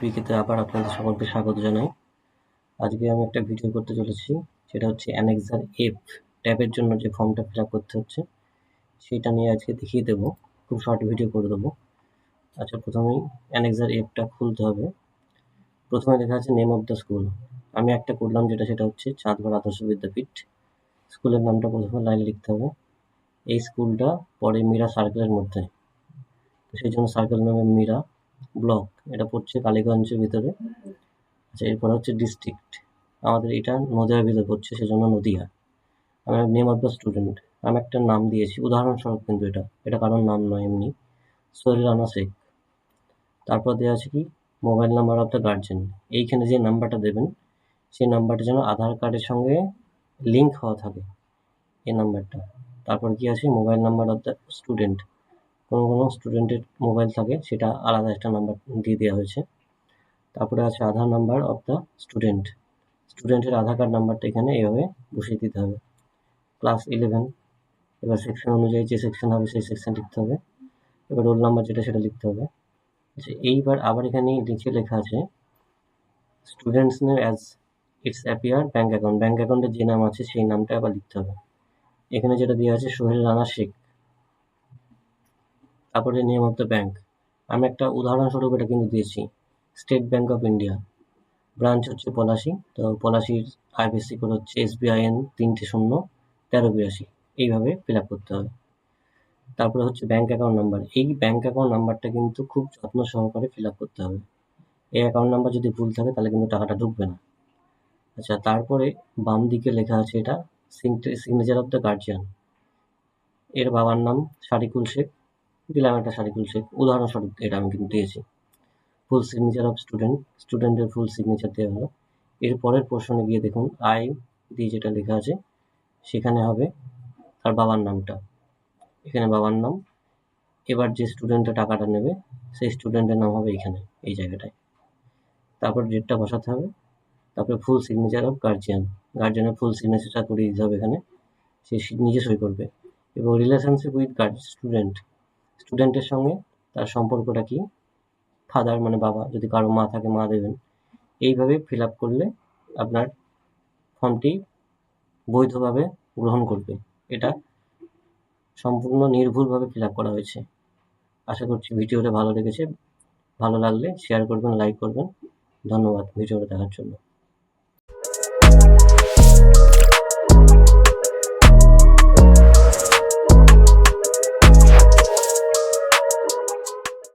বিকেতে আবার আপনাদের সকলকে স্বাগত জানাই। আজকে আমি একটা ভিডিও করতে চলেছি, সেটা হচ্ছে অ্যানেক্সার এফ ট্যাবের জন্য যে ফর্মটা ফিল আপ করতে হচ্ছে সেটা নিয়ে আজকে দেখিয়ে দেবো। খুব শর্ট ভিডিও করে দেবো। আচ্ছা, প্রথমেই অ্যানেক্সার এফটা খুলতে হবে। প্রথমে লেখা আছে নেম অফ দ্য স্কুল। আমি একটা করলাম, সেটা হচ্ছে চাঁদগড় আদর্শ বিদ্যাপীঠ। স্কুলের নামটা প্রথমে লাইনে লিখতে হবে। এই স্কুলটা পড়ে মীরা সার্কেলের মধ্যে, তো সেই জন্য সার্কেল নামে মীরা। ব্লক এটা পড়ছে কালীগঞ্জের ভিতরে। আচ্ছা, এরপর হচ্ছে ডিস্ট্রিক্ট, আমাদের এটা নদিয়ার ভিতরে পড়ছে, সেজন্য নদিয়া। আমার নেম অফ দ্য স্টুডেন্ট, আমি একটা নাম দিয়েছি উদাহরণস্বরূপ, কিন্তু এটা কারোর নাম নয়, এমনি সোহেল রানা শেখ। তারপর দেওয়া আছে কি mobile number of the guardian. এইখানে যে নাম্বারটা দেবেন সেই নাম্বারটা যেন আধার কার্ডের সঙ্গে লিঙ্ক হওয়া থাকে, এই নাম্বারটা। তারপর কি আছে mobile number of the student, কোনো স্টুডেন্টের মোবাইল থাকে সেটা আলাদা একটা নাম্বার দিয়ে দেওয়া হয়েছে। তারপরে আছে আধার নাম্বার অফ দ্য স্টুডেন্ট, স্টুডেন্টের আধার কার্ড নাম্বারটা এখানে এইভাবে বসিয়ে দিতে হবে। ক্লাস 11, এবার সেকশন অনুযায়ী যে সেকশন হবে সেই সেকশন লিখতে হবে। এবার রোল নাম্বার যেটা সেটা লিখতে হবে। আচ্ছা, এইবার আবার এখানে নিচে লেখা আছে students name as it's appear bank account, bank অ্যাকাউন্টের যে নাম আছে সেই নামটা আবার লিখতে হবে। এখানে যেটা দেওয়া আছে সোহেল রানা শেখ। তারপরে নেম অফ দ্য ব্যাঙ্ক, আমি একটা উদাহরণস্বরূপ এটা কিন্তু দিয়েছি, state bank of India. Branch হচ্ছে পলাশী, তো পলাশীর আইএফএসসি কোড হচ্ছে SBIN 3001382, এইভাবে ফিল আপ করতে হবে। তারপরে হচ্ছে ব্যাঙ্ক অ্যাকাউন্ট নাম্বার, এই ব্যাঙ্ক অ্যাকাউন্ট নাম্বারটা কিন্তু খুব যত্ন সহকারে ফিল আপ করতে হবে। এই অ্যাকাউন্ট নাম্বার যদি ভুল থাকে তাহলে কিন্তু টাকাটা ঢুকবে না। আচ্ছা, তারপরে বাম দিকে লেখা আছে এটা সিগনেচার অফ দ্য গার্জিয়ান। এর বাবার নাম শারিকুল শেখ, দিলাম একটা শারিকুল শেখ, উদাহরণস্বরূপ এটা আমি কিন্তু দিয়েছি। ফুল সিগনেচার অফ স্টুডেন্ট, স্টুডেন্টের ফুল সিগনেচার দেওয়া হলো। এর পরের পোর্শনে গিয়ে দেখুন আই দিয়ে যেটা লেখা আছে সেখানে হবে তার বাবার নামটা, এখানে বাবার নাম। এবার যে স্টুডেন্টের টাকাটা নেবে সেই স্টুডেন্টের নাম হবে এখানে, এই জায়গাটায়। তারপর ডেটটা বসাতে হবে। তারপরে ফুল সিগনেচার অফ গার্জিয়ান, গার্জিয়ানের ফুল সিগনেচারটা করে দিতে হবে এখানে, সে নিজে সই করবে। এবং রিলেশনশিপ উইথ স্টুডেন্ট, স্টুডেন্টের সঙ্গে তার সম্পর্কটা কি, ফাদার মানে বাবা, যদি কারো মা থাকে মা দেবেন। এইভাবে ফিল আপ করলে আপনার ফর্মটি বৈধভাবে গ্রহণ করবে। এটা সম্পূর্ণ নির্ভুলভাবে ফিল আপ করা হয়েছে। আশা করছি ভিডিওটা ভালো লেগেছে। ভালো লাগলে শেয়ার করবেন, লাইক করবেন। ধন্যবাদ ভিডিওটা দেখার জন্য।